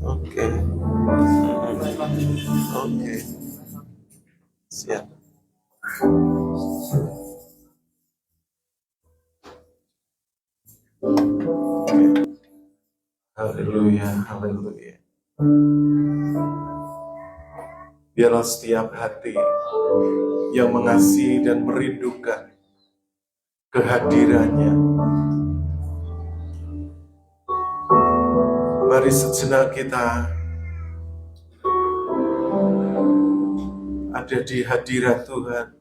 Oke. Oke. Siap. Haleluya, haleluya. Biarlah setiap hati yang mengasihi dan merindukan kehadirannya, mari sejenak kita ada di hadirat Tuhan.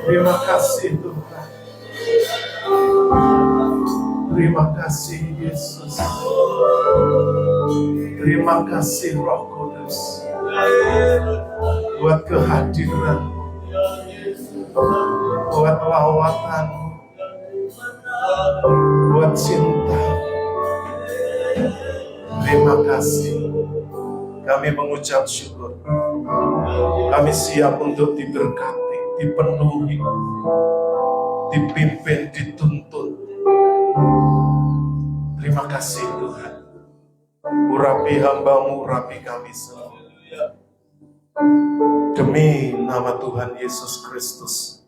Terima kasih Tuhan. Terima kasih Yesus. Terima kasih Roh Kudus buat kehadiran, buat lawatan, buat cinta. Terima kasih. Kami mengucap syukur. Kami siap untuk diberkati, dipenuhi, dipimpin, dituntun. Terima kasih Tuhan. Urapi hamba-Mu, urapi kami semua. Demi nama Tuhan Yesus Kristus,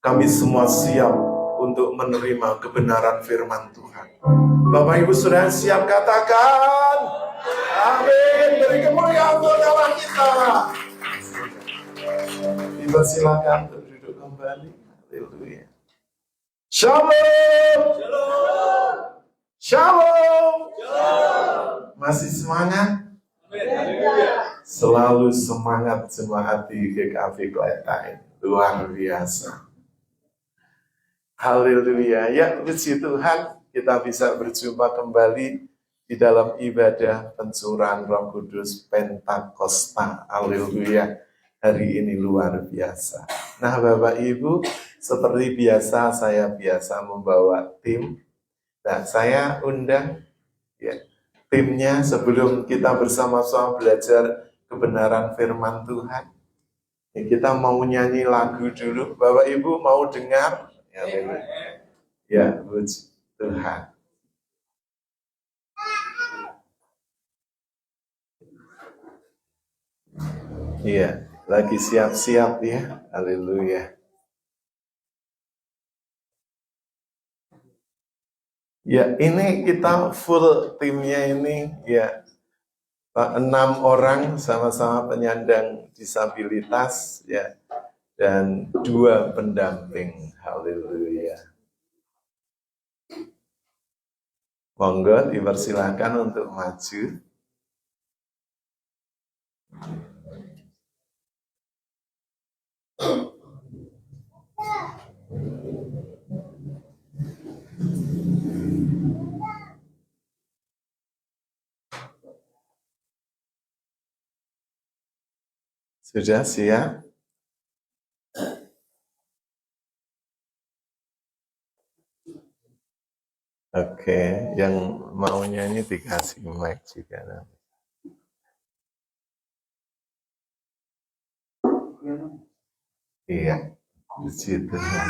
kami semua siap untuk menerima kebenaran firman Tuhan. Bapak Ibu sudah siap, katakan amin. Beri kemuliaan untuk Allah kita. Silakan berduduk kembali. Haleluya. Shalom. Shalom. Masih semangat? Selalu semangat jemaat di GKV Kletain. Luar biasa. Haleluya. Ya, puji Tuhan, kita bisa berjumpa kembali di dalam ibadah pencurahan Roh Kudus Pentakosta. Haleluya. Hari ini luar biasa. Nah, Bapak Ibu, seperti biasa saya biasa membawa tim. Nah, saya undang ya, timnya sebelum kita bersama-sama belajar kebenaran firman Tuhan. Ya, kita mau nyanyi lagu dulu. Bapak Ibu mau dengar? Ya, puji Tuhan. Iya, lagi siap-siap ya. Haleluya. Ya, ini kita full timnya ini ya. 6 orang sama-sama penyandang disabilitas ya, dan 2 pendamping. Haleluya. Monggo dipersilakan untuk maju. Sudah siap? Oke, yang mau nyanyi dikasih mic juga. Iya, puji Tuhan.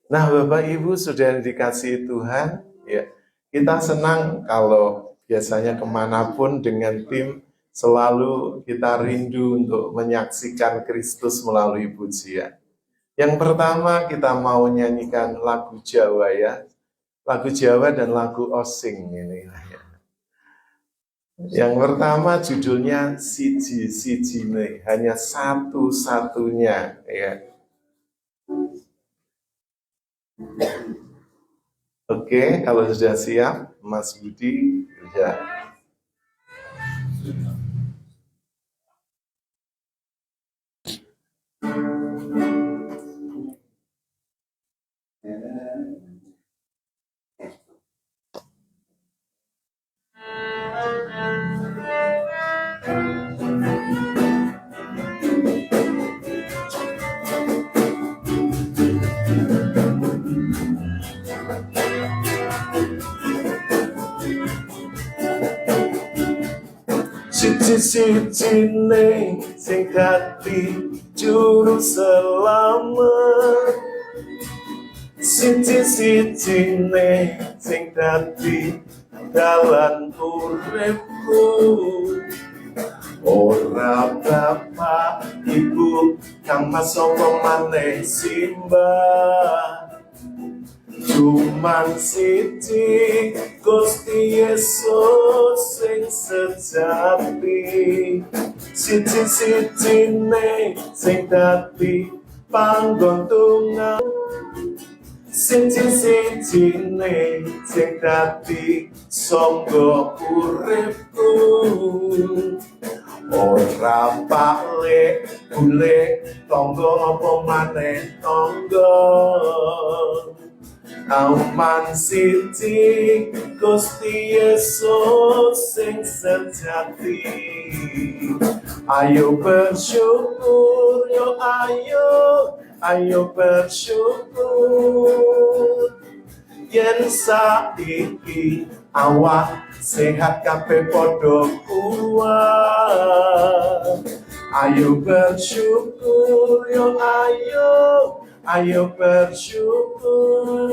Nah, Bapak Ibu sudah dikasih Tuhan, ya. Kita senang kalau biasanya kemanapun dengan tim selalu kita rindu untuk menyaksikan Kristus melalui pujian. Yang pertama kita mau nyanyikan lagu Jawa ya. Lagu Jawa dan lagu Osing ini. Yang pertama judulnya Siji Sijine, hanya satu-satunya ya. Oke, kalau sudah siap, Mas Budi, ya. Siji-sijine sing dadi juru selamat, siji-sijine sing dadi dalan uripku. Ora bapak ibu kang mas sapa maneh simbah, cuman siji Gusti Yesus sing sejati, siji-sijine sing dadi panggon tunggal, siji-sijine sing dadi sangga uripku. Ora palek golek tangga apa maneh tangga, aman siji Gusti Yesus sing sejati. Ayo bersyukur yo ayo bersyukur, yen saiki awak sehat kabeh padha kuat. Ayo bersyukur yo ayo bersyukur,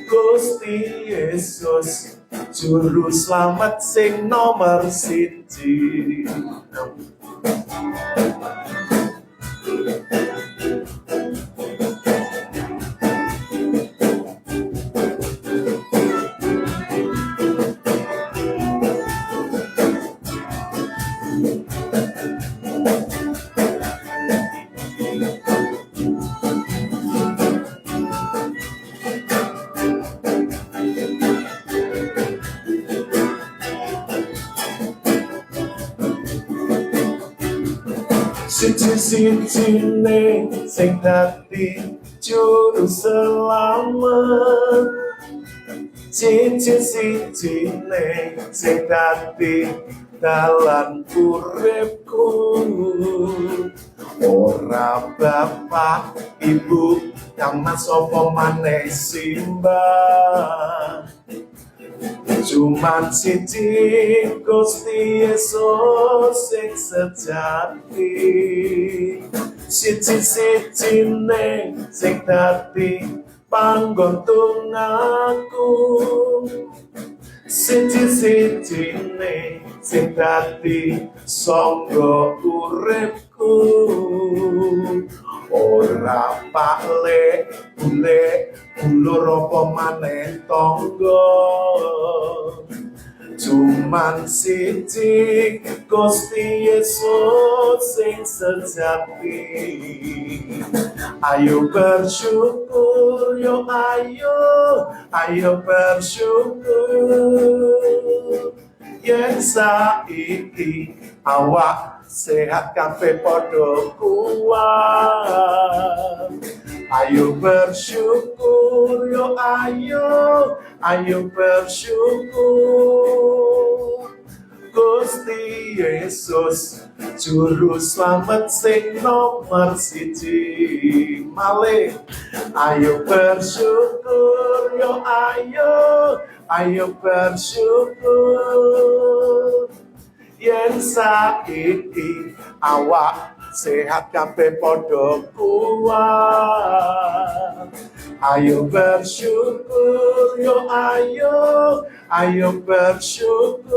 Gusti Yesus juru selamat sing nomor siji. Siji-sijine sing dadi juru selamat, siji-sijine sing dadi dalan uripku. Ora bapak ibu kang mas sapa maneh simbah, cuman siji Gusti Yesus sing sejati, siji-sijine sing dadi panggon tunggalku, siji-sijine sing dadi sangga uripku. Ora palek golek ulur apa maneh tangga, Cuman siji Gusti Yesus sing sejati. Ayo bersyukur, yo ayo bersyukur. Yen saiki awak sehat kabeh padha kuat. Ayo bersyukur, yo ayo bersyukur. Gusti Yesus juru slamet sing nomor siji. Malih ayo bersyukur, yo ayo bersyukur. Yen saiki awak sehat kabeh padha kuat. Ayo bersyukur, yo ayo bersyukur.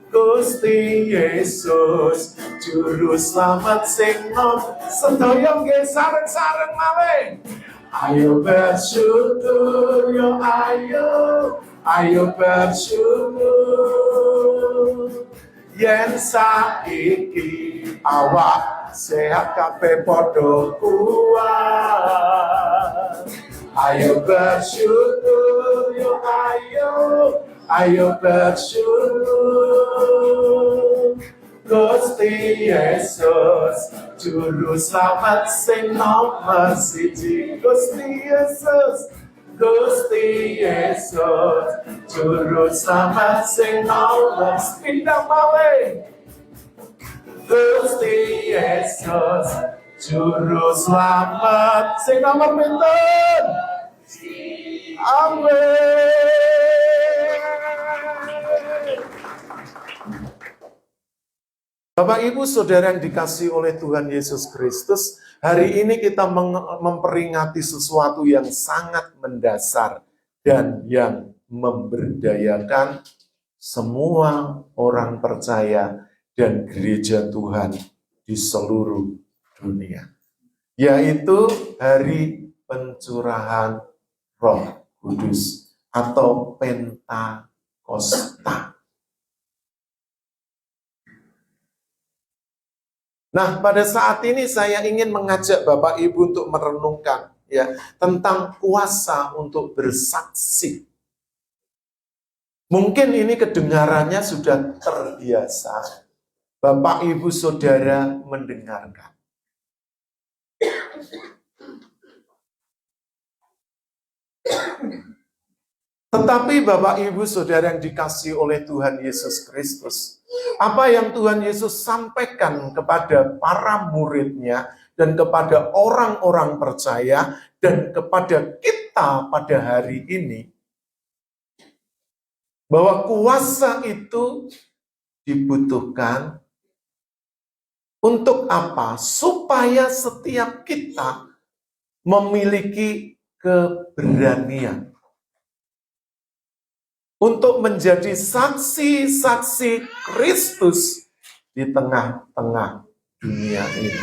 Gusti Yesus juru slamet sing nom sedaya nggih sareng-sareng malih. Ayo bersyukur, yo ayo bersyukur. Yen saiki awak sehat kabeh padha kuat. Ayo bersyukur, yo ayo bersyukur. Gusti Yesus juru slamet sing nomor siji. Gusti Yesus juru slamet sing nomor pindah malih. Gusti Yesus juru slamet sing nomor pinten? Amin. Bapak Ibu Saudara yang dikasihi oleh Tuhan Yesus Kristus, hari ini kita memperingati sesuatu yang sangat mendasar dan yang memberdayakan semua orang percaya dan gereja Tuhan di seluruh dunia, yaitu hari pencurahan Roh Kudus atau Pentakosta. Nah, pada saat ini saya ingin mengajak Bapak Ibu untuk merenungkan ya tentang kuasa untuk bersaksi. Mungkin ini kedengarannya sudah terbiasa. Bapak Ibu Saudara mendengarkan. Tetapi Bapak Ibu Saudara yang dikasihi oleh Tuhan Yesus Kristus, apa yang Tuhan Yesus sampaikan kepada para muridnya dan kepada orang-orang percaya dan kepada kita pada hari ini, bahwa kuasa itu dibutuhkan untuk apa? Supaya setiap kita memiliki keberanian untuk menjadi saksi-saksi Kristus di tengah-tengah dunia ini.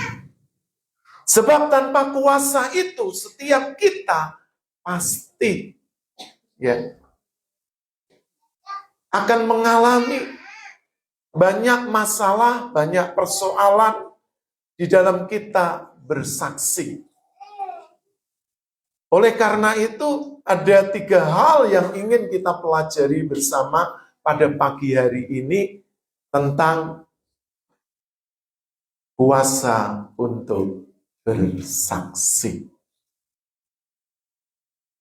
Sebab tanpa kuasa itu setiap kita pasti akan mengalami banyak masalah, banyak persoalan di dalam kita bersaksi. Oleh karena itu, ada 3 hal yang ingin kita pelajari bersama pada pagi hari ini tentang kuasa untuk bersaksi.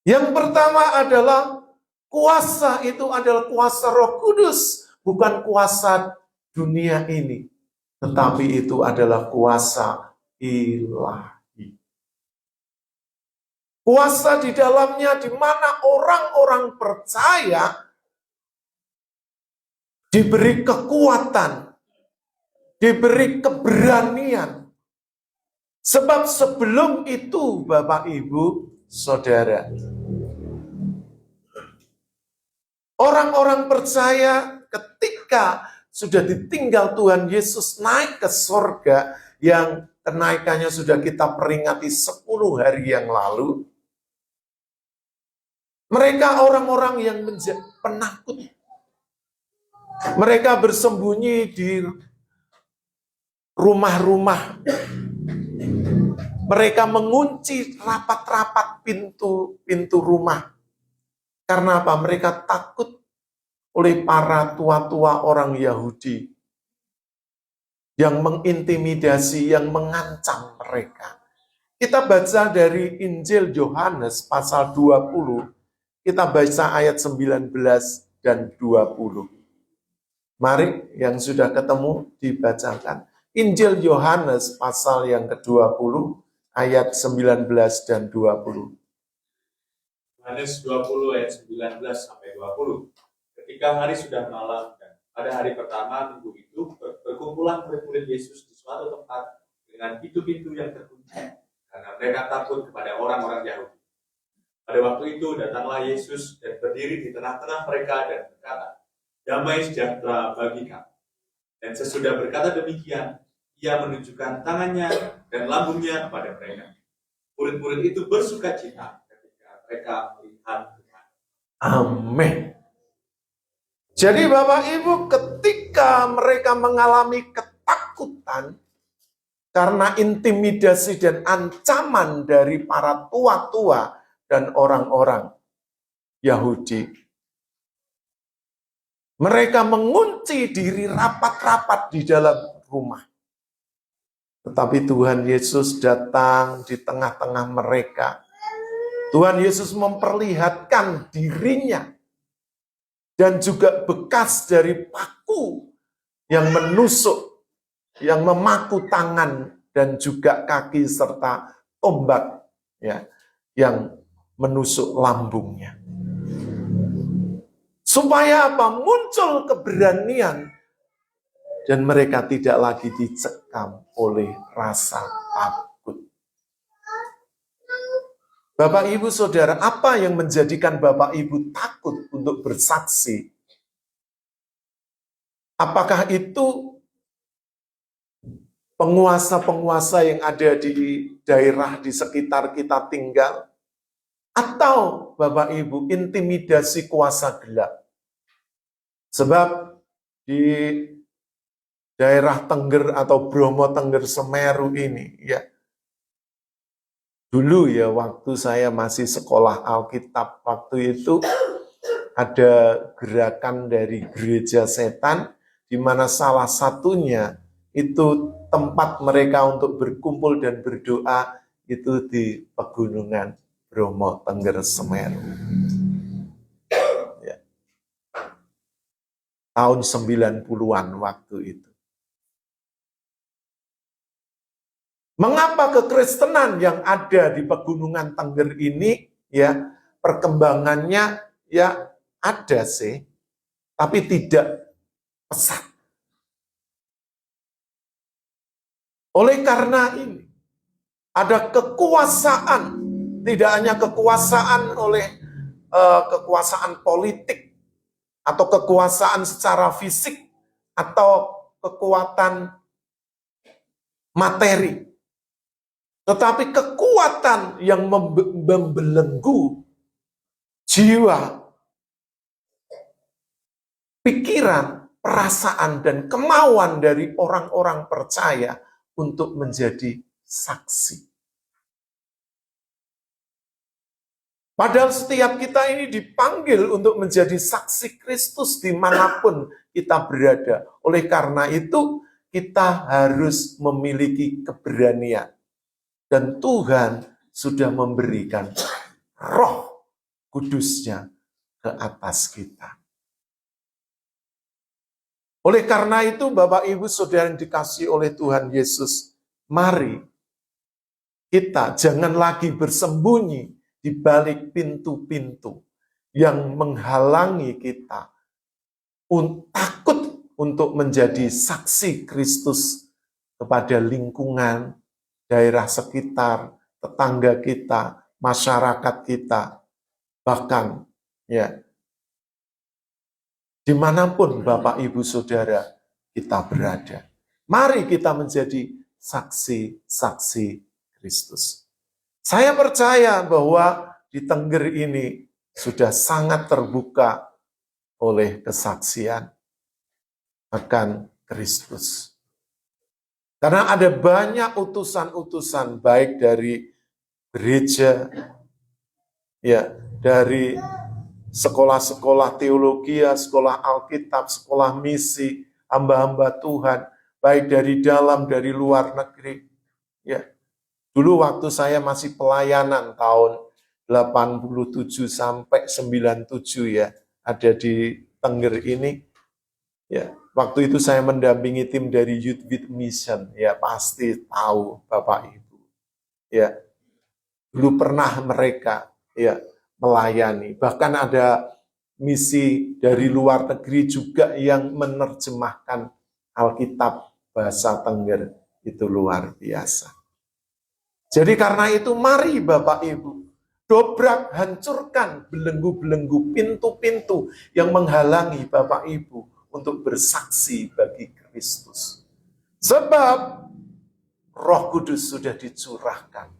Yang pertama adalah kuasa itu adalah kuasa Roh Kudus, bukan kuasa dunia ini, tetapi itu adalah kuasa ilahi. Kuasa di dalamnya di mana orang-orang percaya diberi kekuatan, diberi keberanian. Sebab sebelum itu Bapak Ibu Saudara, orang-orang percaya ketika sudah ditinggal Tuhan Yesus naik ke sorga, yang kenaikannya sudah kita peringati 10 hari yang lalu. Mereka orang-orang yang penakut. Mereka bersembunyi di rumah-rumah. Mereka mengunci rapat-rapat pintu rumah. Karena apa? Mereka takut oleh para tua-tua orang Yahudi yang mengintimidasi, yang mengancam mereka. Kita baca dari Injil Yohanes pasal 20, kita baca ayat 19 dan 20. Mari yang sudah ketemu dibacakan. Injil Yohanes pasal yang ke-20 ayat 19 dan 20. Yohanes 20 ayat 19 sampai 20. Ketika hari sudah malam dan pada hari pertama minggu itu berkumpulan murid-murid Yesus di suatu tempat dengan pintu-pintu yang terkunci karena mereka takut kepada orang-orang Yahudi. Pada waktu itu datanglah Yesus dan berdiri di tengah-tengah mereka dan berkata, "Damai sejahtera bagi kamu." Dan sesudah berkata demikian, ia menunjukkan tangannya dan lambungnya kepada mereka. Murid-murid itu bersukacita ketika mereka melihat Tuhan. Amin. Jadi Bapak Ibu, ketika mereka mengalami ketakutan karena intimidasi dan ancaman dari para tua-tua dan orang-orang Yahudi, mereka mengunci diri rapat-rapat di dalam rumah. Tetapi Tuhan Yesus datang di tengah-tengah mereka. Tuhan Yesus memperlihatkan dirinya dan juga bekas dari paku yang menusuk, yang memaku tangan dan juga kaki serta tombak ya, yang menusuk lambungnya. Supaya apa? Muncul keberanian dan mereka tidak lagi dicekam oleh rasa takut. Bapak, Ibu, Saudara, apa yang menjadikan Bapak, Ibu takut untuk bersaksi? Apakah itu penguasa-penguasa yang ada di daerah di sekitar kita tinggal? Atau Bapak, Ibu, intimidasi kuasa gelap? Sebab di daerah Tengger atau Bromo Tengger Semeru ini, ya, dulu ya waktu saya masih sekolah Alkitab, waktu itu ada gerakan dari gereja setan, di mana salah satunya itu tempat mereka untuk berkumpul dan berdoa itu di pegunungan Bromo Tengger Semeru. Ya. Tahun 90-an waktu itu. Mengapa kekristenan yang ada di pegunungan Tengger ini ya perkembangannya ya ada sih, tapi tidak pesat. Oleh karena ini ada kekuasaan, tidak hanya kekuasaan oleh kekuasaan politik atau kekuasaan secara fisik atau kekuatan materi. Tetapi kekuatan yang membelenggu jiwa, pikiran, perasaan, dan kemauan dari orang-orang percaya untuk menjadi saksi. Padahal setiap kita ini dipanggil untuk menjadi saksi Kristus dimanapun kita berada. Oleh karena itu, kita harus memiliki keberanian. Dan Tuhan sudah memberikan Roh Kudus-Nya ke atas kita. Oleh karena itu, Bapak, Ibu, Saudara yang dikasihi oleh Tuhan Yesus, mari kita jangan lagi bersembunyi di balik pintu-pintu yang menghalangi kita takut untuk menjadi saksi Kristus kepada lingkungan, daerah sekitar, tetangga kita, masyarakat kita, bahkan ya dimanapun Bapak, Ibu, Saudara kita berada. Mari kita menjadi saksi-saksi Kristus. Saya percaya bahwa di Tengger ini sudah sangat terbuka oleh kesaksian akan Kristus. Karena ada banyak utusan-utusan baik dari gereja, ya, dari sekolah-sekolah teologi, sekolah Alkitab, sekolah misi, hamba-hamba Tuhan, baik dari dalam, dari luar negeri. Ya, dulu waktu saya masih pelayanan tahun 87 sampai 97 ya, ada di Tengger ini. Ya, waktu itu saya mendampingi tim dari Youth with Mission, ya pasti tahu Bapak Ibu. Ya, dulu pernah mereka ya melayani, bahkan ada misi dari luar negeri juga yang menerjemahkan Alkitab bahasa Tengger, itu luar biasa. Jadi karena itu mari Bapak Ibu, dobrak, hancurkan belenggu-belenggu, pintu-pintu yang menghalangi Bapak Ibu untuk bersaksi bagi Kristus. Sebab Roh Kudus sudah dicurahkan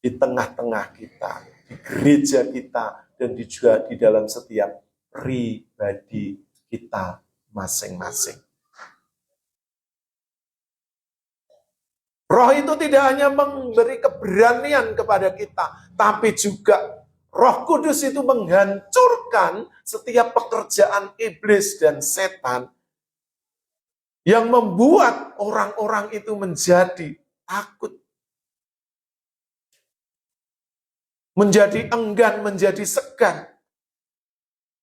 di tengah-tengah kita, di gereja kita, dan juga di dalam setiap pribadi kita masing-masing. Roh itu tidak hanya memberi keberanian kepada kita, tapi juga Roh Kudus itu menghancurkan setiap pekerjaan iblis dan setan yang membuat orang-orang itu menjadi takut, menjadi enggan, menjadi segan.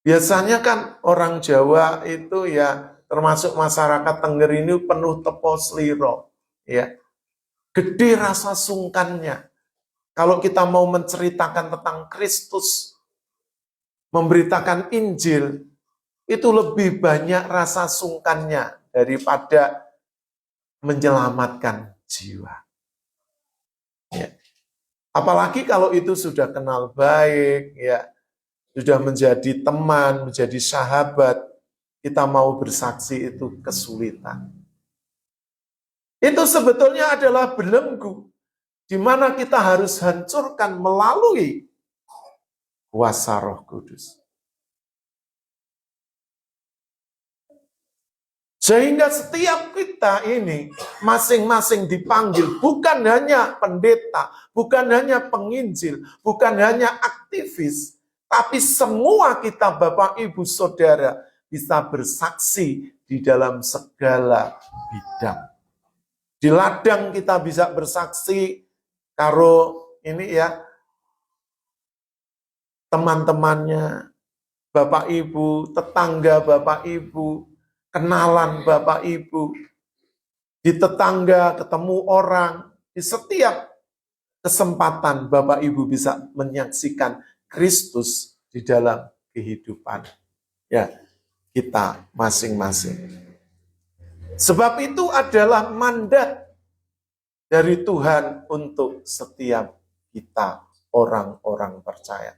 Biasanya kan orang Jawa itu ya, termasuk masyarakat Tengger ini penuh tepo sliro, ya. Gede rasa sungkannya. Kalau kita mau menceritakan tentang Kristus, memberitakan Injil, itu lebih banyak rasa sungkannya daripada menyelamatkan jiwa. Ya. Apalagi kalau itu sudah kenal baik, ya, sudah menjadi teman, menjadi sahabat, kita mau bersaksi itu kesulitan. Itu sebetulnya adalah belenggu, di mana kita harus hancurkan melalui kuasa Roh Kudus. Sehingga setiap kita ini masing-masing dipanggil, bukan hanya pendeta, bukan hanya penginjil, bukan hanya aktivis, tapi semua kita Bapak Ibu Saudara bisa bersaksi di dalam segala bidang. Di ladang kita bisa bersaksi, karo ini ya, teman-temannya Bapak Ibu, tetangga Bapak Ibu, kenalan Bapak Ibu, di tetangga ketemu orang, di setiap kesempatan Bapak Ibu bisa menyaksikan Kristus di dalam kehidupan ya kita masing-masing. Sebab itu adalah mandat dari Tuhan untuk setiap kita orang-orang percaya.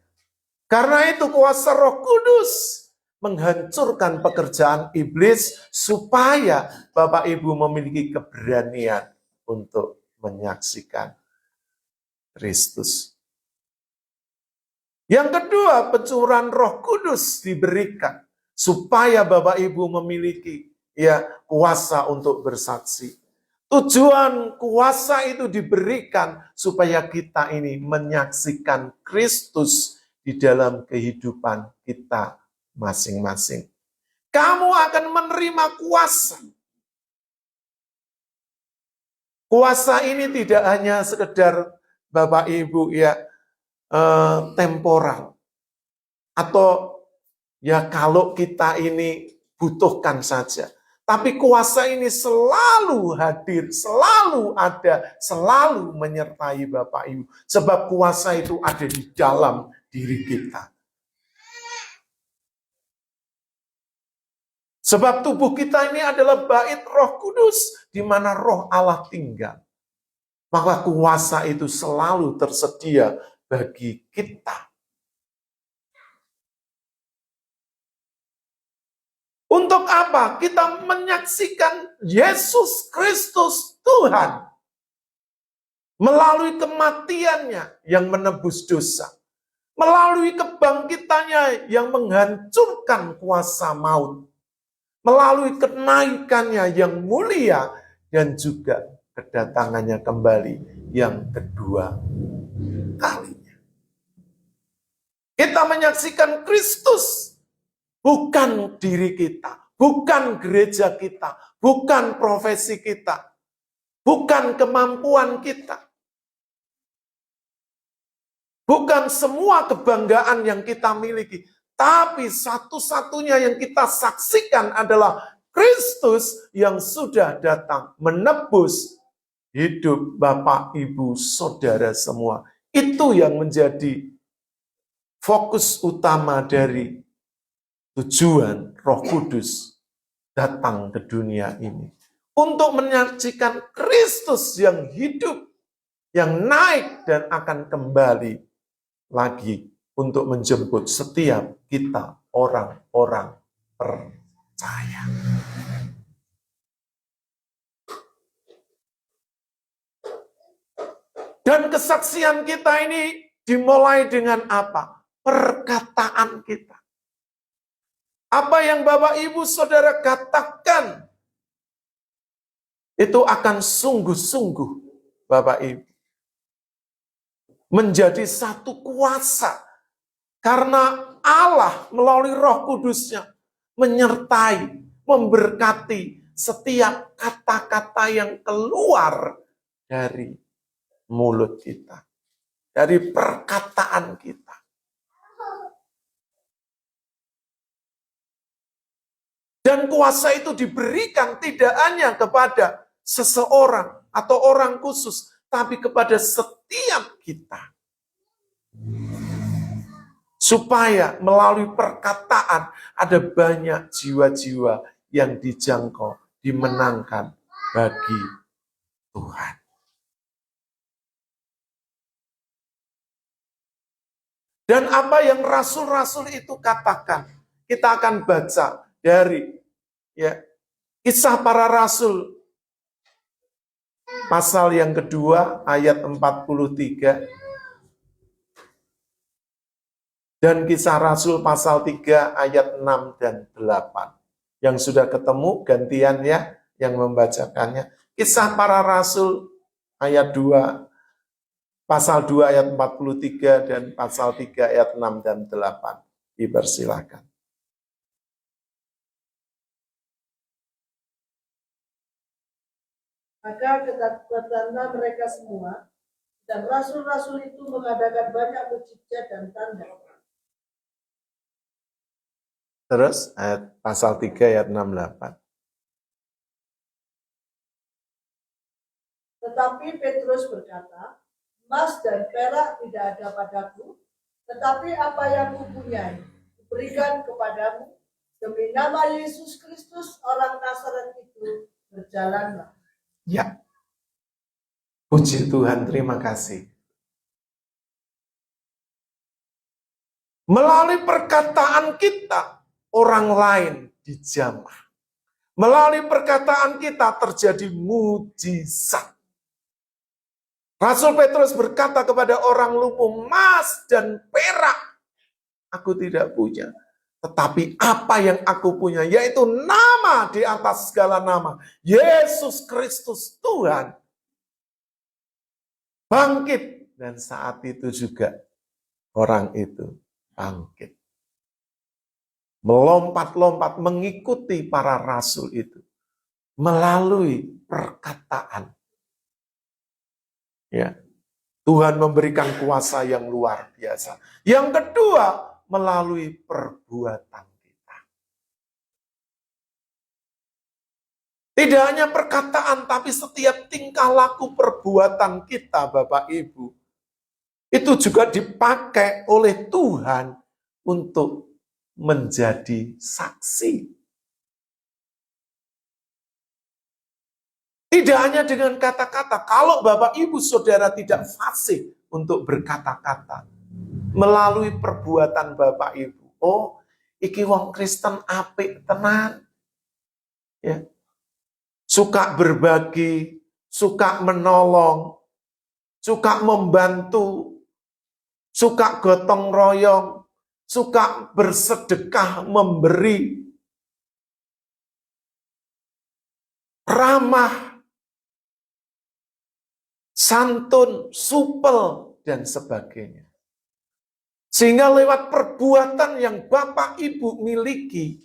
Karena itu kuasa Roh Kudus menghancurkan pekerjaan iblis supaya Bapak Ibu memiliki keberanian untuk menyaksikan Kristus. Yang kedua, pencurahan Roh Kudus diberikan supaya Bapak Ibu memiliki ya kuasa untuk bersaksi. Tujuan kuasa itu diberikan supaya kita ini menyaksikan Kristus di dalam kehidupan kita masing-masing. Kamu akan menerima kuasa. Kuasa ini tidak hanya sekedar Bapak Ibu ya temporal. Atau ya kalau kita ini butuhkan saja. Tapi kuasa ini selalu hadir, selalu ada, selalu menyertai Bapak Ibu. Sebab kuasa itu ada di dalam diri kita. Sebab tubuh kita ini adalah bait Roh Kudus, di mana Roh Allah tinggal. Maka kuasa itu selalu tersedia bagi kita. Untuk apa? Kita menyaksikan Yesus Kristus Tuhan melalui kematiannya yang menebus dosa. melalui kebangkitannya yang menghancurkan kuasa maut, melalui kenaikannya yang mulia, dan juga kedatangannya kembali yang kedua kalinya. Kita menyaksikan Kristus, bukan diri kita, bukan gereja kita, bukan profesi kita, bukan kemampuan kita, bukan semua kebanggaan yang kita miliki, tapi satu-satunya yang kita saksikan adalah Kristus yang sudah datang menebus hidup Bapak, Ibu, Saudara semua. Itu yang menjadi fokus utama dari tujuan Roh Kudus datang ke dunia ini. Untuk menyaksikan Kristus yang hidup, yang naik dan akan kembali lagi untuk menjemput setiap kita orang-orang percaya. Dan kesaksian kita ini dimulai dengan apa? Perkataan kita. Apa yang Bapak, Ibu, Saudara katakan, itu akan sungguh-sungguh, Bapak, Ibu, menjadi satu kuasa. Karena Allah melalui Roh Kudusnya menyertai, memberkati setiap kata-kata yang keluar dari mulut kita, dari perkataan kita. Dan kuasa itu diberikan tidak hanya kepada seseorang atau orang khusus, tapi kepada setiap kita. Supaya melalui perkataan ada banyak jiwa-jiwa yang dijangkau, dimenangkan bagi Tuhan. Dan apa yang rasul-rasul itu katakan, kita akan baca dari Kisah Para Rasul pasal yang kedua ayat 43 dan Kisah Rasul pasal 3 ayat 6 dan 8. Yang sudah ketemu gantian ya yang membacakannya. Kisah Para Rasul ayat 2 pasal 2 ayat 43 dan pasal 3 ayat 6 dan 8. Dipersilakan. Maka kata mereka semua, dan rasul-rasul itu mengadakan banyak mukjizat dan tanda. Terus ayat pasal 3 ayat 6-8. Tetapi Petrus berkata, emas dan perak tidak ada padaku, tetapi apa yang kupunyai kuberikan kepadamu. Demi nama Yesus Kristus orang Nazaret itu, berjalanlah. Ya, puji Tuhan, terima kasih. Melalui perkataan kita, orang lain dijamah. Melalui perkataan kita terjadi mujizat. Rasul Petrus berkata kepada orang lumpuh, emas dan perak aku tidak punya. Tetapi apa yang aku punya, yaitu nama di atas segala nama. Yesus Kristus Tuhan. Bangkit. Dan saat itu juga orang itu bangkit. Melompat-lompat mengikuti para rasul itu. Melalui perkataan. Ya, Tuhan memberikan kuasa yang luar biasa. Yang kedua, melalui perbuatan kita. Tidak hanya perkataan, tapi setiap tingkah laku perbuatan kita, Bapak Ibu, itu juga dipakai oleh Tuhan untuk menjadi saksi. Tidak hanya dengan kata-kata, kalau Bapak Ibu Saudara tidak fasih untuk berkata-kata, melalui perbuatan Bapak Ibu, oh, iki wong Kristen apik tenan. Ya. Suka berbagi, suka menolong, suka membantu, suka gotong royong, suka bersedekah memberi, ramah, santun, supel, dan sebagainya. Sehingga lewat perbuatan yang Bapak Ibu miliki,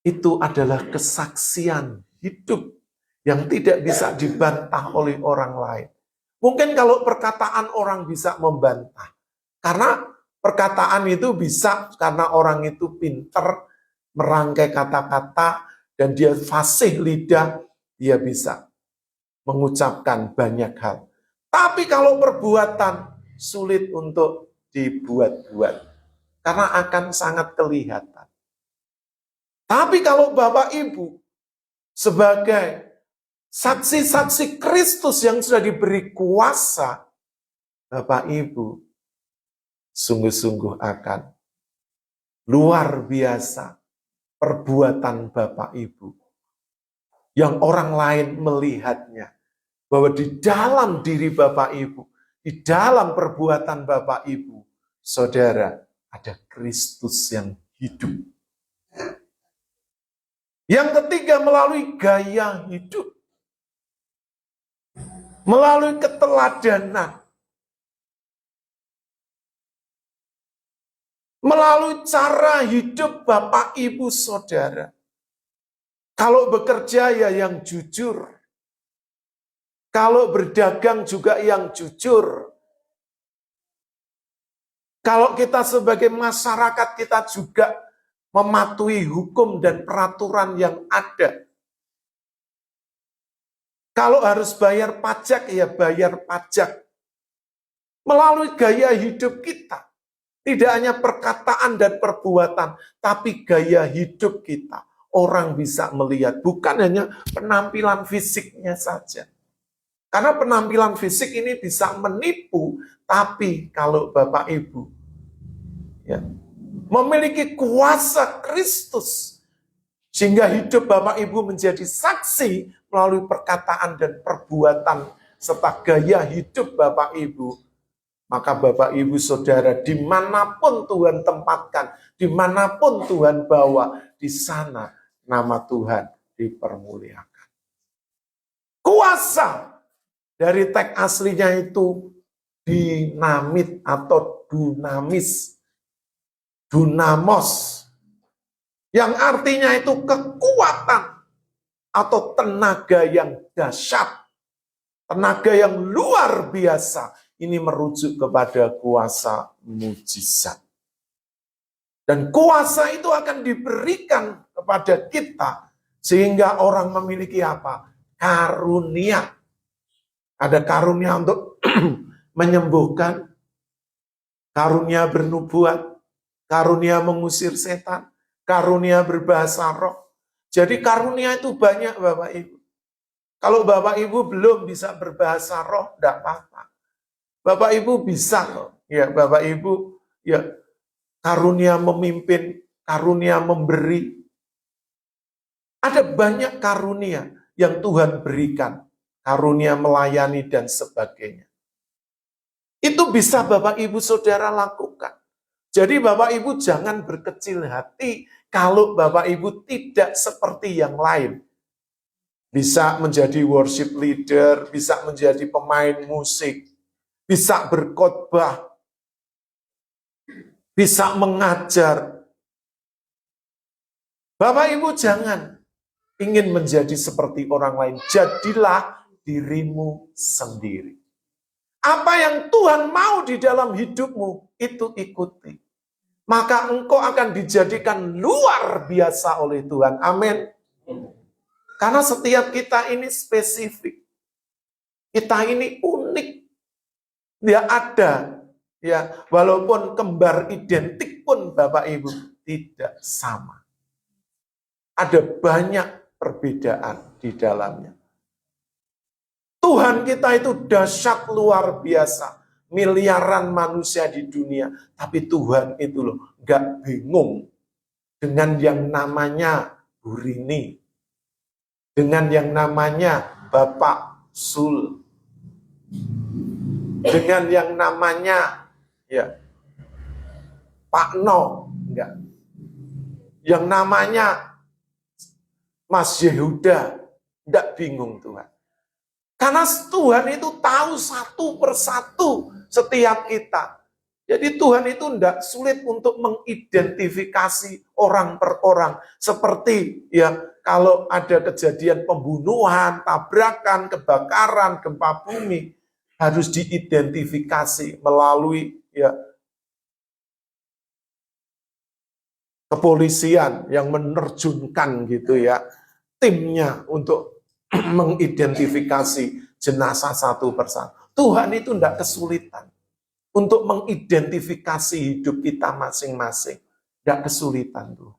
itu adalah kesaksian hidup yang tidak bisa dibantah oleh orang lain. Mungkin kalau perkataan orang bisa membantah, karena perkataan itu bisa karena orang itu pinter merangkai kata-kata dan dia fasih lidah, dia bisa mengucapkan banyak hal. Tapi kalau perbuatan sulit untuk dibuat-buat, karena akan sangat kelihatan. Tapi kalau Bapak Ibu sebagai saksi-saksi Kristus yang sudah diberi kuasa, Bapak Ibu sungguh-sungguh akan luar biasa perbuatan Bapak Ibu yang orang lain melihatnya, bahwa di dalam diri Bapak Ibu, di dalam perbuatan Bapak Ibu, saudara, ada Kristus yang hidup. Yang ketiga, melalui gaya hidup. Melalui keteladanan. Melalui cara hidup Bapak Ibu Saudara. Kalau bekerja ya yang jujur. Kalau berdagang juga yang jujur. Kalau kita sebagai masyarakat, kita juga mematuhi hukum dan peraturan yang ada. Kalau harus bayar pajak, ya bayar pajak. Melalui gaya hidup kita. Tidak hanya perkataan dan perbuatan, tapi gaya hidup kita. Orang bisa melihat, bukan hanya penampilan fisiknya saja. Karena penampilan fisik ini bisa menipu, tapi kalau Bapak Ibu ya, memiliki kuasa Kristus, sehingga hidup Bapak Ibu menjadi saksi melalui perkataan dan perbuatan serta gaya hidup Bapak Ibu, maka Bapak Ibu Saudara dimanapun Tuhan tempatkan, dimanapun Tuhan bawa, di sana nama Tuhan dipermuliakan. Kuasa dari teks aslinya itu dinamit atau dunamis, dunamos, yang artinya itu kekuatan atau tenaga yang dahsyat, tenaga yang luar biasa. Ini merujuk kepada kuasa mujizat. Dan kuasa itu akan diberikan kepada kita sehingga orang memiliki apa? Karunia. Ada karunia untuk menyembuhkan, karunia bernubuat, karunia mengusir setan, karunia berbahasa roh. Jadi karunia itu banyak Bapak Ibu. Kalau Bapak Ibu belum bisa berbahasa roh, tidak apa-apa. Bapak Ibu bisa loh. Ya, Bapak Ibu ya karunia memimpin, karunia memberi. Ada banyak karunia yang Tuhan berikan. Karunia melayani dan sebagainya. Itu bisa Bapak Ibu Saudara lakukan. Jadi Bapak Ibu jangan berkecil hati kalau Bapak Ibu tidak seperti yang lain. Bisa menjadi worship leader, bisa menjadi pemain musik, bisa berkhotbah, bisa mengajar. Bapak Ibu jangan ingin menjadi seperti orang lain. Jadilah dirimu sendiri. Apa yang Tuhan mau di dalam hidupmu, itu ikuti. Maka engkau akan dijadikan luar biasa oleh Tuhan. Amin. Karena setiap kita ini spesifik. Kita ini unik. Dia ada. Ya, walaupun kembar identik pun Bapak Ibu tidak sama. Ada banyak perbedaan di dalamnya. Tuhan kita itu dahsyat luar biasa. Miliaran manusia di dunia. Tapi Tuhan itu loh gak bingung dengan yang namanya Bu Rini. Dengan yang namanya Bapak Sul. Dengan yang namanya ya Pak No, enggak. Yang namanya Mas Yehuda, enggak bingung Tuhan. Karena Tuhan itu tahu satu persatu setiap kita. Jadi Tuhan itu enggak sulit untuk mengidentifikasi orang per orang. Seperti ya kalau ada kejadian pembunuhan, tabrakan, kebakaran, gempa bumi, harus diidentifikasi melalui ya kepolisian yang menerjunkan gitu ya timnya untuk mengidentifikasi jenazah satu persatu. Tuhan itu tidak kesulitan untuk mengidentifikasi hidup kita masing-masing. Tidak kesulitan tuh.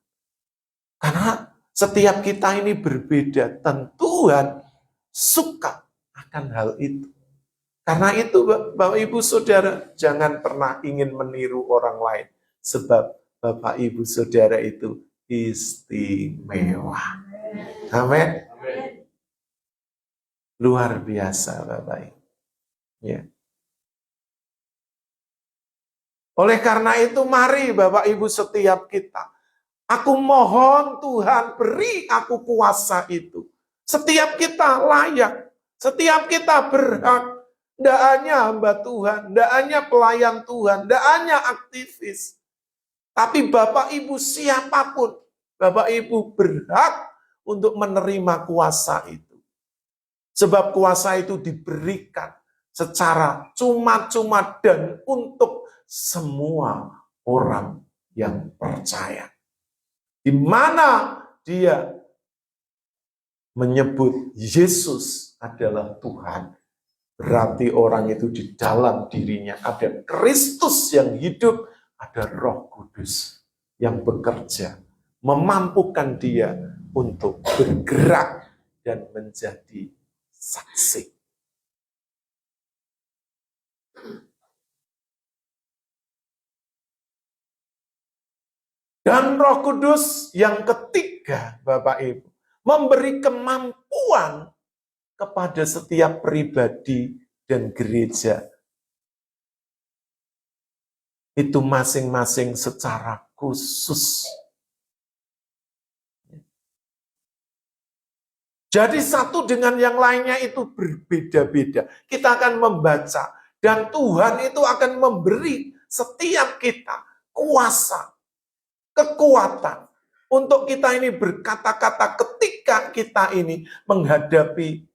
Karena setiap kita ini berbeda dan Tuhan suka akan hal itu. Karena itu Bapak Ibu Saudara jangan pernah ingin meniru orang lain. Sebab Bapak Ibu Saudara itu istimewa. Amin. Luar biasa Bapak Ibu. Ya. Oleh karena itu mari Bapak Ibu setiap kita. Aku mohon Tuhan beri aku kuasa itu. Setiap kita layak. Setiap kita berhak. Tidak hanya hamba Tuhan. Tidak hanya pelayan Tuhan. Tidak hanya aktivis. Tapi Bapak Ibu siapapun, Bapak Ibu berhak untuk menerima kuasa itu. Sebab kuasa itu diberikan secara cuma-cuma dan untuk semua orang yang percaya. Di mana dia menyebut Yesus adalah Tuhan, berarti orang itu di dalam dirinya ada Kristus yang hidup, ada Roh Kudus yang bekerja, memampukan dia untuk bergerak dan menjadi saksi. Dan Roh Kudus yang ketiga, Bapak Ibu, memberi kemampuan kepada setiap pribadi dan gereja itu masing-masing secara khusus. Jadi satu dengan yang lainnya itu berbeda-beda. Kita akan membaca dan Tuhan itu akan memberi setiap kita kuasa, kekuatan untuk kita ini berkata-kata ketika kita ini menghadapi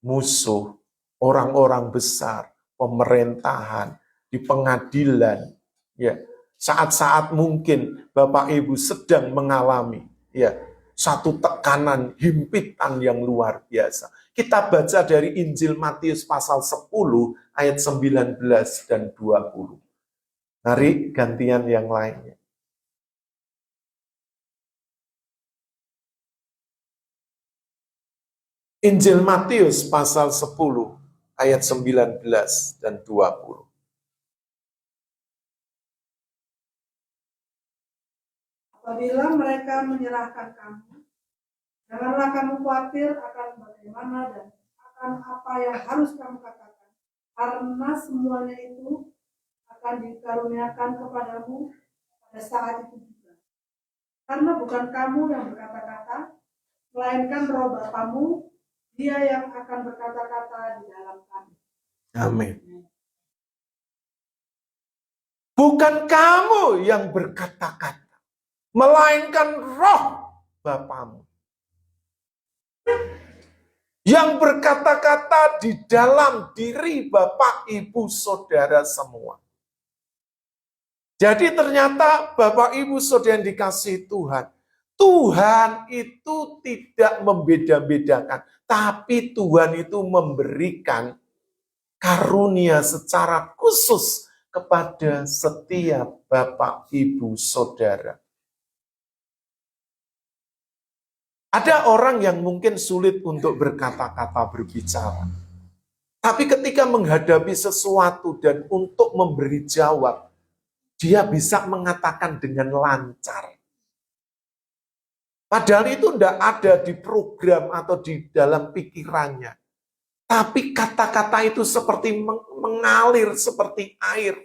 musuh, orang-orang besar, pemerintahan, di pengadilan. Ya, saat-saat mungkin Bapak Ibu sedang mengalami ya satu tekanan, himpitan yang luar biasa. Kita baca dari Injil Matius pasal 10 ayat 19 dan 20. Mari gantian yang lainnya. Injil Matius pasal 10 ayat 19 dan 20. Apabila mereka menyerahkan kamu, janganlah kamu khawatir akan bagaimana dan akan apa yang harus kamu katakan, karena semuanya itu akan dikaruniakan kepadamu pada saat itu juga. Karena bukan kamu yang berkata-kata, melainkan Roh Bapamu, Dia yang akan berkata-kata di dalam kamu. Amin. Bukan kamu yang berkata-kata, melainkan Roh Bapamu yang berkata-kata di dalam diri Bapak, Ibu, Saudara semua. Jadi ternyata Bapak, Ibu, Saudara yang dikasihi Tuhan, Tuhan itu tidak membeda-bedakan, tapi Tuhan itu memberikan karunia secara khusus kepada setiap Bapak, Ibu, Saudara. Ada orang yang mungkin sulit untuk berkata-kata, berbicara. Tapi ketika menghadapi sesuatu dan untuk memberi jawab, dia bisa mengatakan dengan lancar. Padahal itu tidak ada di program atau di dalam pikirannya. Tapi kata-kata itu seperti mengalir seperti air.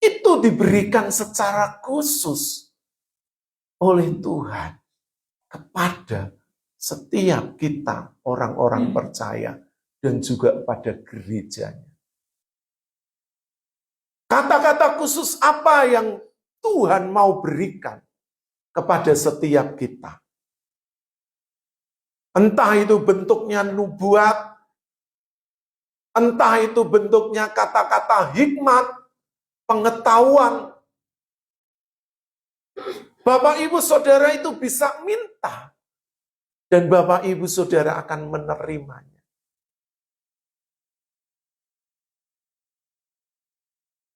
itu diberikan secara khusus oleh Tuhan kepada setiap kita orang-orang percaya dan juga pada gerejanya. Kata-kata khusus apa yang Tuhan mau berikan kepada setiap kita? Entah itu bentuknya nubuat, entah itu bentuknya kata-kata hikmat, pengetahuan. Bapak Ibu Saudara itu bisa minta, dan Bapak Ibu Saudara akan menerimanya.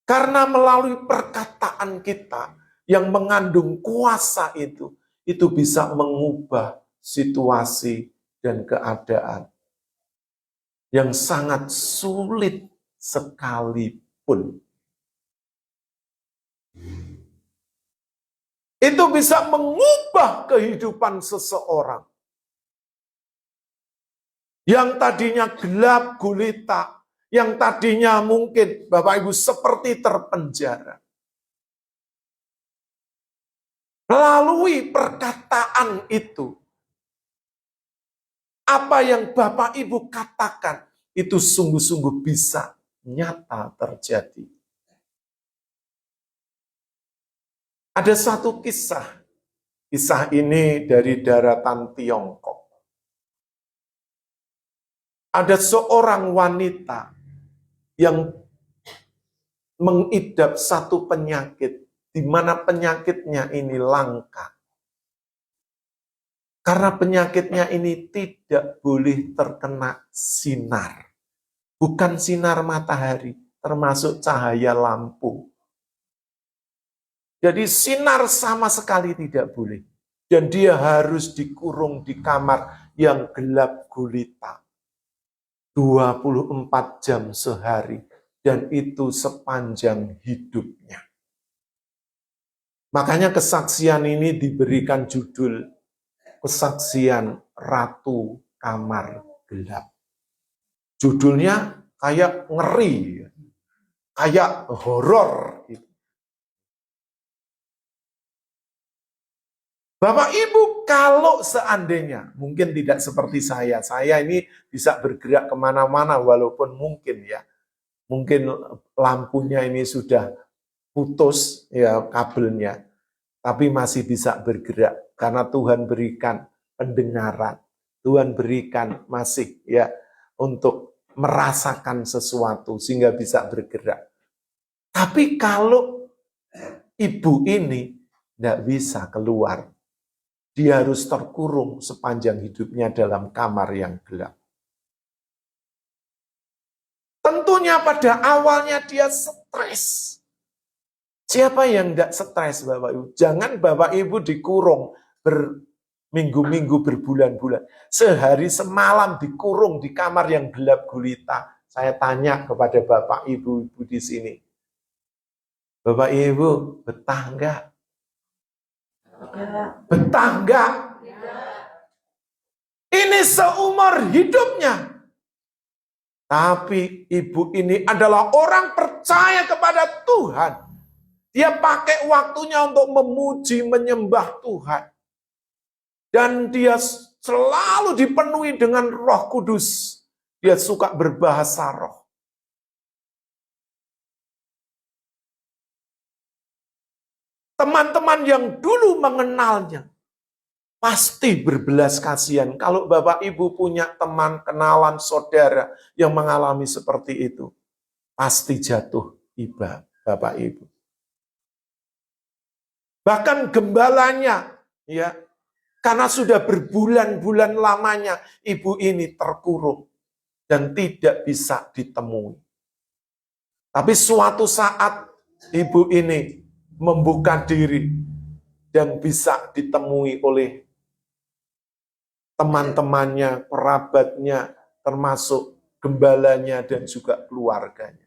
Karena melalui perkataan kita yang mengandung kuasa itu bisa mengubah situasi dan keadaan yang sangat sulit sekalipun. Itu bisa mengubah kehidupan seseorang yang tadinya gelap gulita, yang tadinya mungkin Bapak Ibu seperti terpenjara. Melalui perkataan itu, apa yang Bapak Ibu katakan itu sungguh-sungguh bisa nyata terjadi. Ada satu kisah. Kisah ini dari daratan Tiongkok. Ada seorang wanita yang mengidap satu penyakit, di mana penyakitnya ini langka. Karena penyakitnya ini tidak boleh terkena sinar. Bukan sinar matahari, termasuk cahaya lampu. Jadi sinar sama sekali tidak boleh. Dan dia harus dikurung di kamar yang gelap gulita. 24 jam sehari. Dan itu sepanjang hidupnya. Makanya kesaksian ini diberikan judul Kesaksian Ratu Kamar Gelap. Judulnya kayak ngeri, kayak horor. Bapak Ibu, kalau seandainya, mungkin tidak seperti saya ini bisa bergerak kemana-mana walaupun mungkin ya, mungkin lampunya ini sudah putus ya kabelnya, tapi masih bisa bergerak karena Tuhan berikan pendengaran, Tuhan berikan masih ya untuk merasakan sesuatu sehingga bisa bergerak. Tapi kalau ibu ini tidak bisa keluar, dia harus terkurung sepanjang hidupnya dalam kamar yang gelap. Tentunya pada awalnya dia stres. Siapa yang tidak stres Bapak Ibu? Jangan Bapak Ibu dikurung berminggu-minggu, berbulan-bulan. Sehari semalam dikurung di kamar yang gelap gulita. Saya tanya kepada Bapak Ibu di sini. Bapak Ibu, betah enggak? Betah enggak? Ini seumur hidupnya. Tapi ibu ini adalah orang percaya kepada Tuhan. Dia pakai waktunya untuk memuji, menyembah Tuhan. Dan dia selalu dipenuhi dengan Roh Kudus. Dia suka berbahasa roh. Teman-teman yang dulu mengenalnya pasti berbelas kasihan. Kalau Bapak Ibu punya teman, kenalan, saudara yang mengalami seperti itu, pasti jatuh iba Bapak Ibu. Bahkan gembalanya, ya, karena sudah berbulan-bulan lamanya ibu ini terkurung dan tidak bisa ditemui. Tapi suatu saat ibu ini membuka diri dan bisa ditemui oleh teman-temannya, kerabatnya, termasuk gembalanya dan juga keluarganya.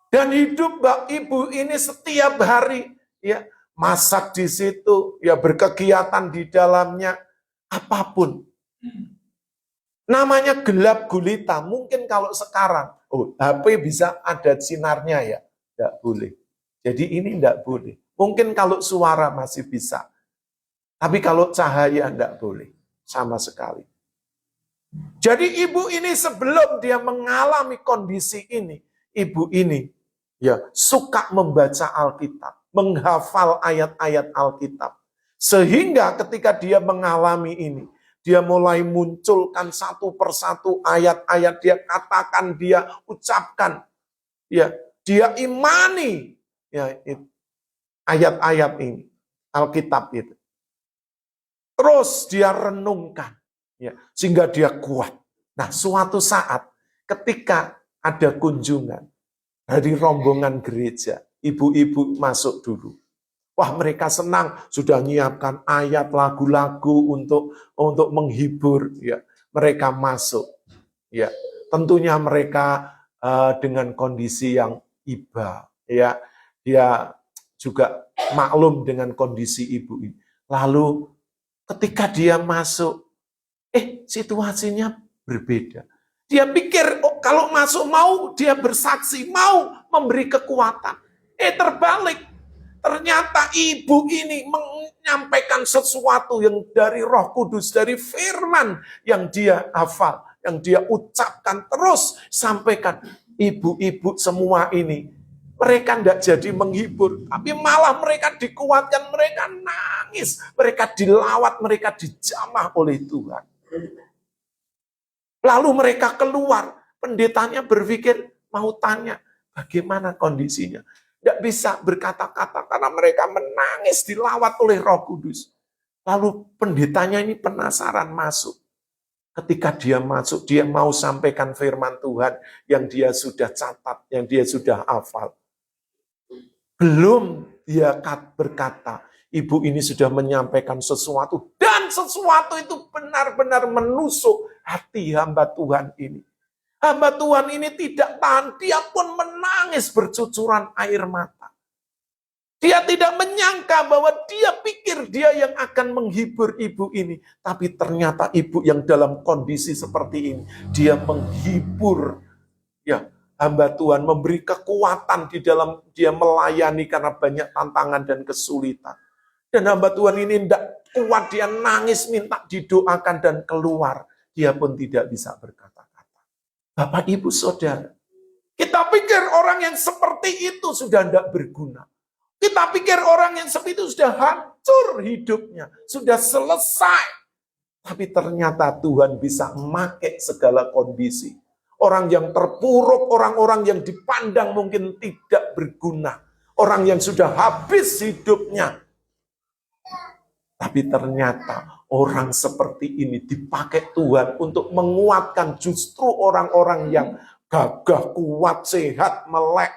Dan hidup Mbak Ibu ini setiap hari ya masak di situ, ya berkegiatan di dalamnya, apapun. Namanya gelap gulita. Mungkin kalau sekarang Oh, HP bisa ada sinarnya ya? Tidak boleh. Jadi ini tidak boleh. Mungkin kalau suara masih bisa. Tapi kalau cahaya tidak boleh. Sama sekali. Jadi ibu ini sebelum dia mengalami kondisi ini, ibu ini ya suka membaca Alkitab, menghafal ayat-ayat Alkitab. Sehingga ketika dia mengalami ini, dia mulai munculkan satu persatu ayat-ayat, dia katakan, dia ucapkan, ya, dia imani ya ayat-ayat ini, Alkitab itu. Terus dia renungkan, ya, sehingga dia kuat. Nah, suatu saat ketika ada kunjungan dari rombongan gereja, ibu-ibu masuk dulu. Wah, mereka senang, sudah menyiapkan ayat, lagu-lagu untuk menghibur. Ya, mereka masuk. Ya, tentunya mereka dengan kondisi yang iba. Ya, dia juga maklum dengan kondisi ibu ini. Lalu ketika dia masuk, situasinya berbeda. Dia pikir, oh, kalau masuk mau dia bersaksi, mau memberi kekuatan. Terbalik. Ternyata ibu ini menyampaikan sesuatu yang dari Roh Kudus, dari firman yang dia hafal, yang dia ucapkan, terus sampaikan. Ibu-ibu semua ini, mereka tidak jadi menghibur, tapi malah mereka dikuatkan, mereka nangis, mereka dilawat, mereka dijamah oleh Tuhan. Lalu mereka keluar, pendetanya berpikir, mau tanya, bagaimana kondisinya? Tidak bisa berkata-kata karena mereka menangis dilawat oleh Roh Kudus. Lalu pendetanya ini penasaran masuk. Ketika dia masuk, dia mau sampaikan firman Tuhan yang dia sudah catat, yang dia sudah hafal. Belum dia berkata, ibu ini sudah menyampaikan sesuatu, dan sesuatu itu benar-benar menusuk hati hamba Tuhan ini. Hamba Tuhan ini tidak tahan, dia pun menangis bercucuran air mata. Dia tidak menyangka bahwa dia pikir dia yang akan menghibur ibu ini. Tapi ternyata ibu yang dalam kondisi seperti ini, dia menghibur ya hamba Tuhan, memberi kekuatan di dalam dia melayani karena banyak tantangan dan kesulitan. Dan hamba Tuhan ini tidak kuat, dia nangis minta didoakan dan keluar. Dia pun tidak bisa berkata. Bapak, Ibu, Saudara, kita pikir orang yang seperti itu sudah tidak berguna. Kita pikir orang yang seperti itu sudah hancur hidupnya, sudah selesai. Tapi ternyata Tuhan bisa memakai segala kondisi. Orang yang terpuruk, orang-orang yang dipandang mungkin tidak berguna. Orang yang sudah habis hidupnya. Tapi ternyata orang seperti ini dipakai Tuhan untuk menguatkan justru orang-orang yang gagah, kuat, sehat, melek.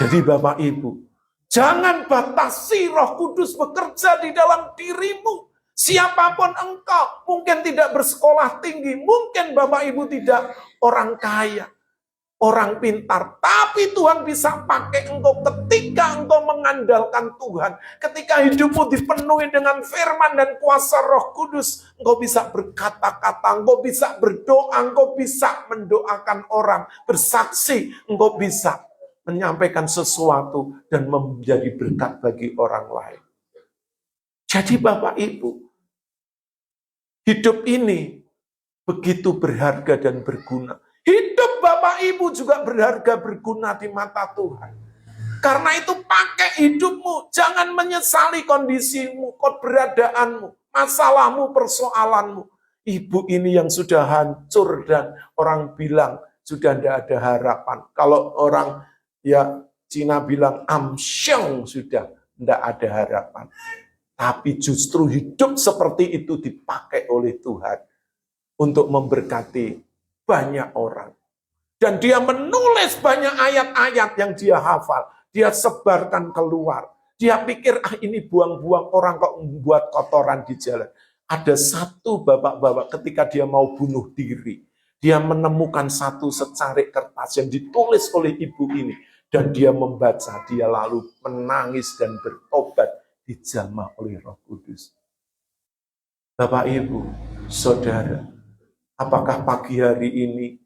Jadi Bapak Ibu, jangan batasi Roh Kudus bekerja di dalam dirimu. Siapapun engkau, mungkin tidak bersekolah tinggi, mungkin Bapak Ibu tidak orang kaya, orang pintar, tapi Tuhan bisa pakai engkau ketika engkau mengandalkan Tuhan. Ketika hidupmu dipenuhi dengan firman dan kuasa Roh Kudus, engkau bisa berkata-kata, engkau bisa berdoa, engkau bisa mendoakan orang, bersaksi, engkau bisa menyampaikan sesuatu dan menjadi berkat bagi orang lain. Jadi Bapak Ibu, hidup ini begitu berharga dan berguna. Hidup Bapak Ibu juga berharga berguna di mata Tuhan. Karena itu pakai hidupmu, jangan menyesali kondisimu, keberadaanmu, masalahmu, persoalanmu. Ibu ini yang sudah hancur dan orang bilang sudah tidak ada harapan. Kalau orang ya Cina bilang amsyong, sudah tidak ada harapan. Tapi justru hidup seperti itu dipakai oleh Tuhan untuk memberkati banyak orang. Dan dia menulis banyak ayat-ayat yang dia hafal. Dia sebarkan keluar. Dia pikir, ini buang-buang orang kok membuat kotoran di jalan. Ada satu bapak-bapak ketika dia mau bunuh diri. Dia menemukan satu secarik kertas yang ditulis oleh ibu ini. Dan dia membaca, dia lalu menangis dan bertobat. Dijamah oleh Roh Kudus. Bapak, Ibu, Saudara, apakah pagi hari ini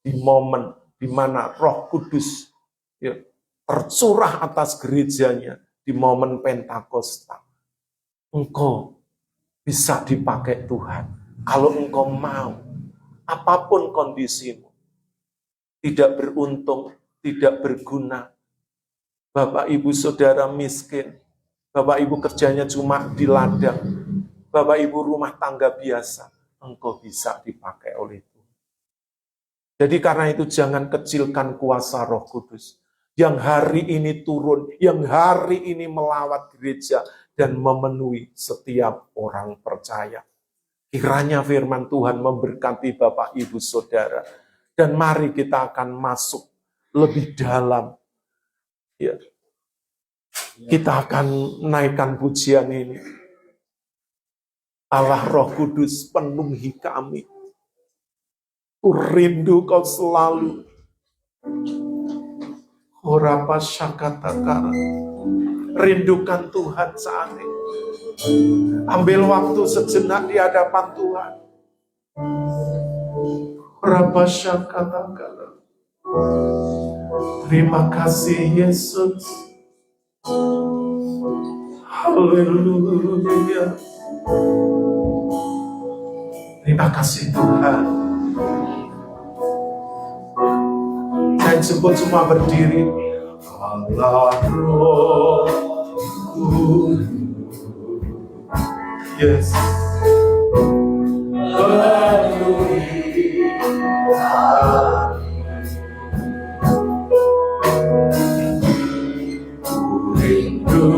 di momen di mana Roh Kudus ya, tercurah atas gerejanya di momen Pentakosta. Engkau bisa dipakai Tuhan kalau engkau mau, apapun kondisimu, tidak beruntung, tidak berguna. Bapak Ibu Saudara miskin, Bapak Ibu kerjanya cuma di ladang, Bapak Ibu rumah tangga biasa, engkau bisa dipakai oleh Tuhan. Jadi karena itu jangan kecilkan kuasa Roh Kudus yang hari ini turun, yang hari ini melawat gereja dan memenuhi setiap orang percaya. Kiranya firman Tuhan memberkati Bapak Ibu Saudara. Dan mari kita akan masuk lebih dalam. Ya. Kita akan naikkan pujian ini. Allah Roh Kudus penuhi kami. Ku rindu kau selalu. Horapa syakatakara. Rindukan Tuhan saat ini. Ambil waktu sejenak di hadapan Tuhan. Horapa syakatakara. Terima kasih Yesus. Haleluya. Terima kasih Tuhan. Saya sebut semua berdiri. Allah Rohku. Yes. Penuhi rindu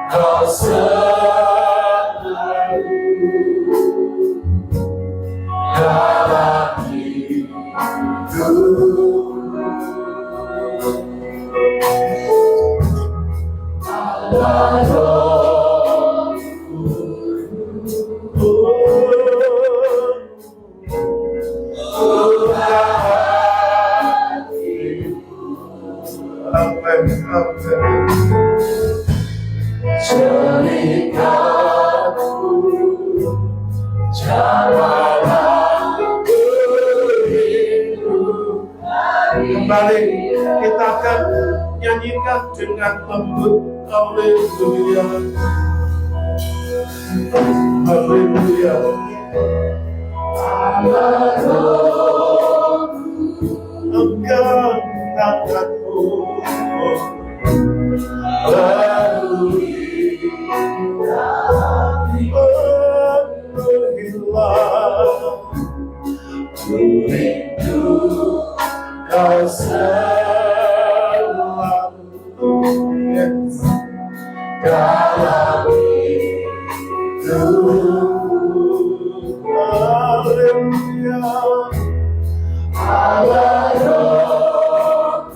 kau selalu dalam hidup. Allah Rohku, ceritaku janganlah rindu. Kembali kita akan nyanyikan dengan lembut. Haleluya, haleluya. Allah Rohku, engkau tanganku penuhilah rindu kau selalu dalam hidup. Haleluya. Allah Rohku,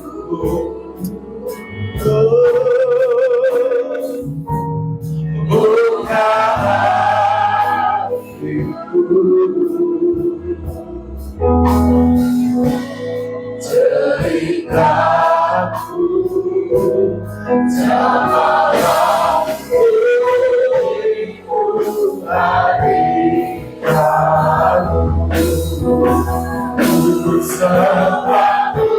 buka hatiku, ceritaku janganlah rindu harikanmu sepatu.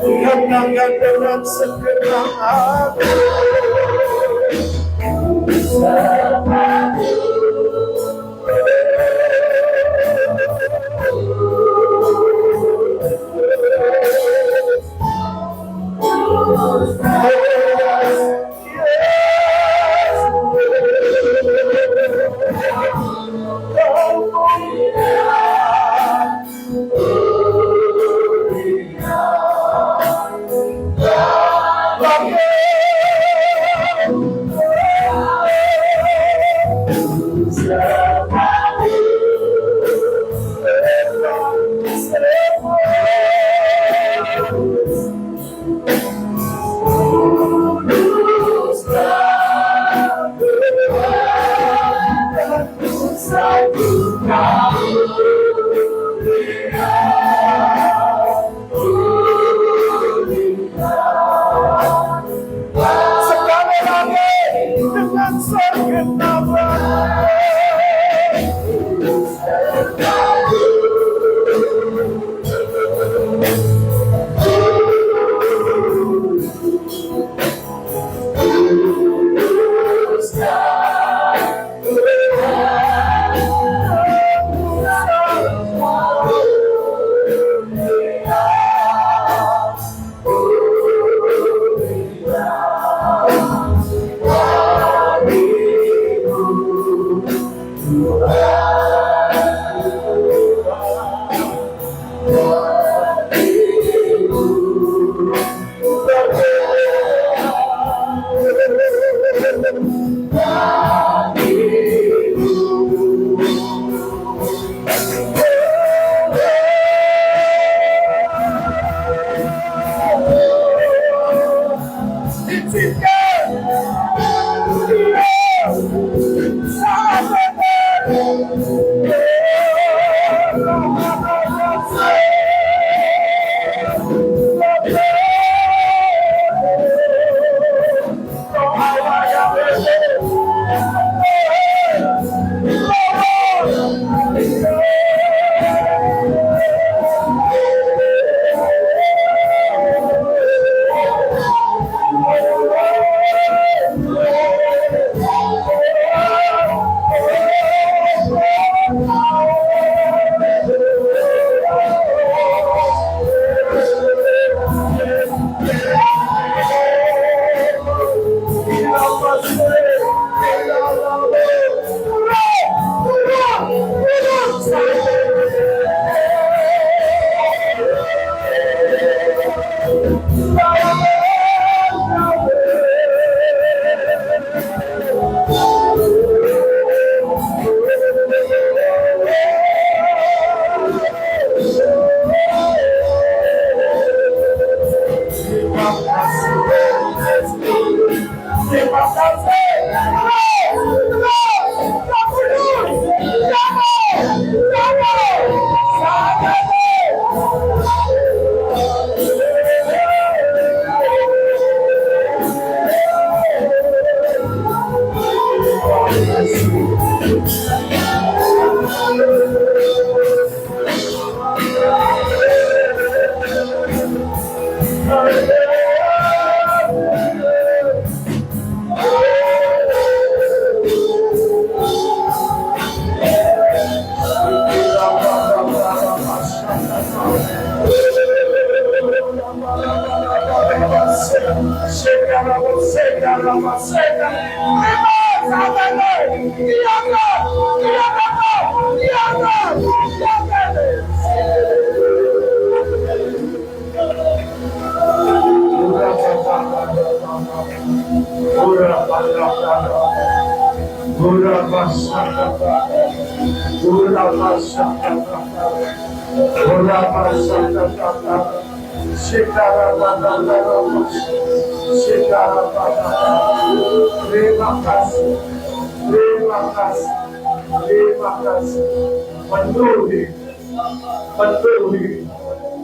Kenangan dengan segera aku sepatu.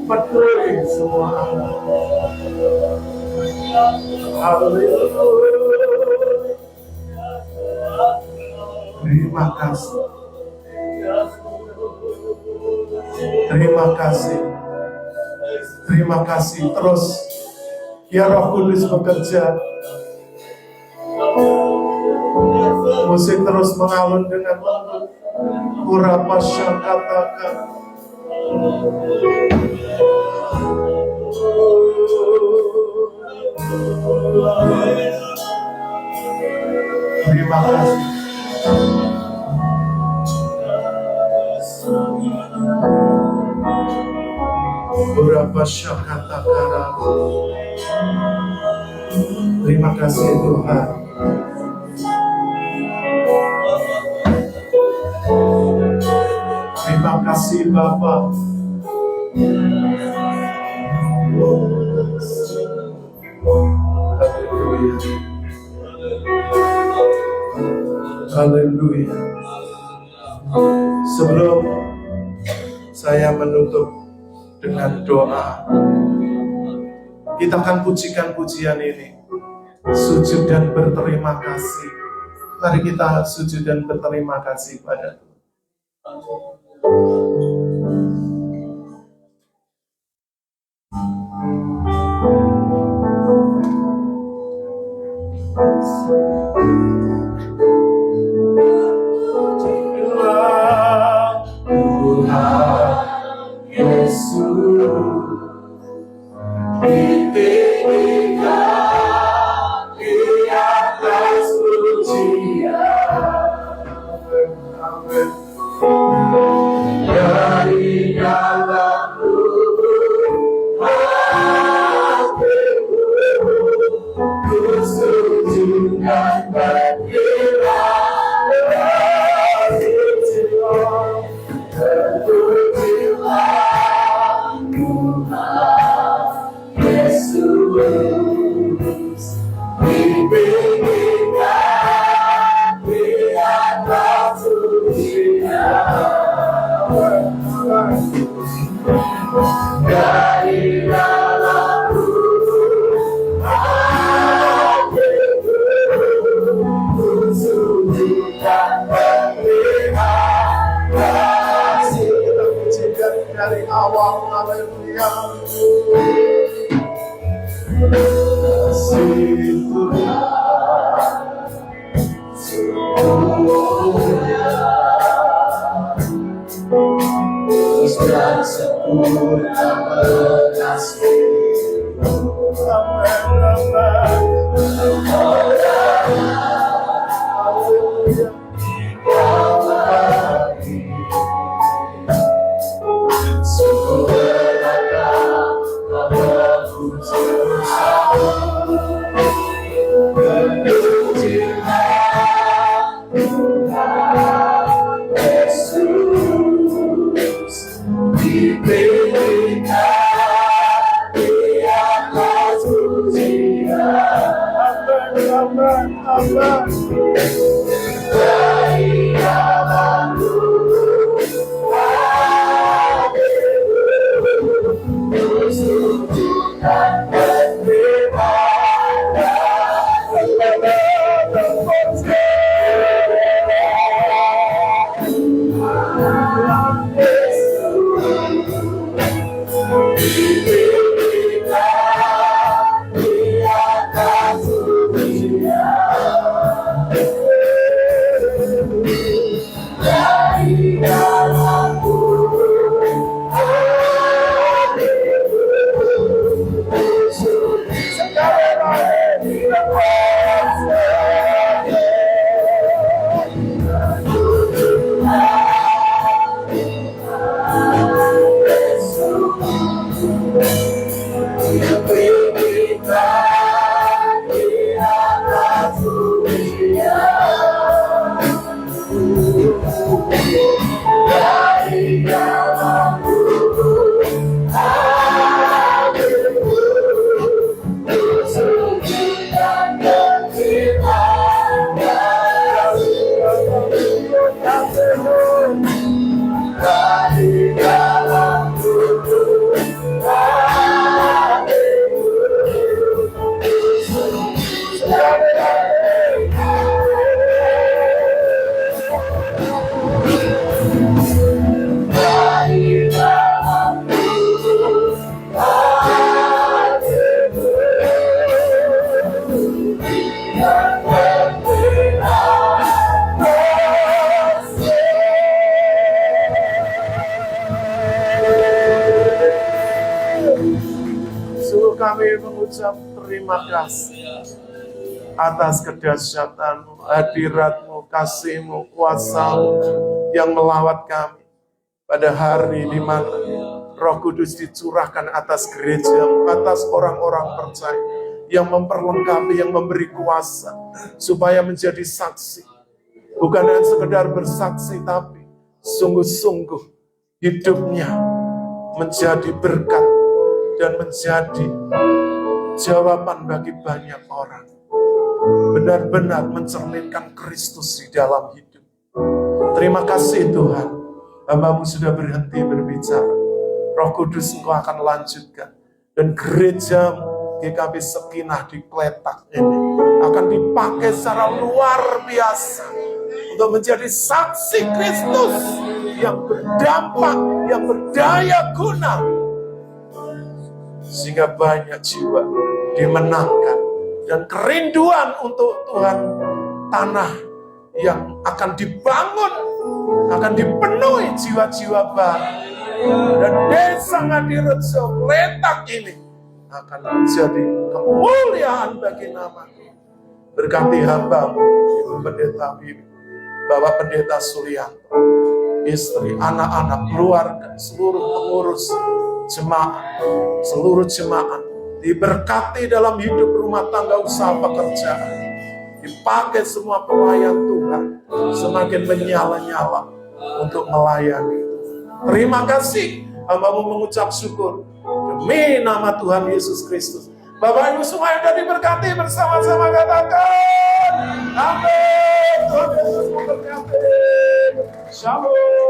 Penuhi semua. Haleluya. Terima kasih. Terima kasih. Terima kasih. Terus ya Roh Kudus bekerja. Musik terus mengalun dengan lembut. Urapa syakatakan. Terima kasih. Urapa syakatakan. Terima kasih Tuhan. Terima kasih Bapa. Haleluya. Haleluya. Sebelum saya menutup dengan doa, kita akan pujikan pujian ini, sujud dan berterima kasih. Mari kita sujud dan berterima kasih pada Tuhan. Tuhan Yesus ditinggikan di atas pujian. Amin. Dari awal, haleluya. Dan sempurna mengasihimu. Kami mengucap terima kasih atas kedahsyatan-Mu, hadirat-Mu, kasih-Mu, kuasa-Mu yang melawat kami pada hari di mana Roh Kudus dicurahkan atas gereja-Mu, atas orang-orang percaya yang memperlengkapi, yang memberi kuasa supaya menjadi saksi. Bukan hanya sekedar bersaksi, tapi sungguh-sungguh hidupnya menjadi berkat dan menjadi jawaban bagi banyak orang. Benar-benar mencerminkan Kristus di dalam hidup. Terima kasih Tuhan, hamba-Mu sudah berhenti berbicara. Roh Kudus Engkau akan lanjutkan. Dan gereja GKP Sekinah di Kletak ini akan dipakai secara luar biasa untuk menjadi saksi Kristus yang berdampak, yang berdaya guna, sehingga banyak jiwa dimenangkan. Dan kerinduan untuk Tuhan, tanah yang akan dibangun, akan dipenuhi jiwa-jiwa baru. Dan desa Ngadirejo Kletak ini akan menjadi kemuliaan bagi nama-Mu. Berkati hamba-Mu, Ibu Pendeta Bibi, Bapak Pendeta Suryanto, istri, anak-anak, keluarga, seluruh pengurus jemaat, seluruh jemaat diberkati dalam hidup, rumah tangga, usaha pekerjaan. Dipakai semua pelayan Tuhan semakin menyala-nyala untuk melayani Tuhan. Terima kasih, hamba-Mu mengucap syukur demi nama Tuhan Yesus Kristus. Bapak Ibu semua yang sudah diberkati bersama-sama katakan amin. Tuhan Yesus memberkati. Shalom.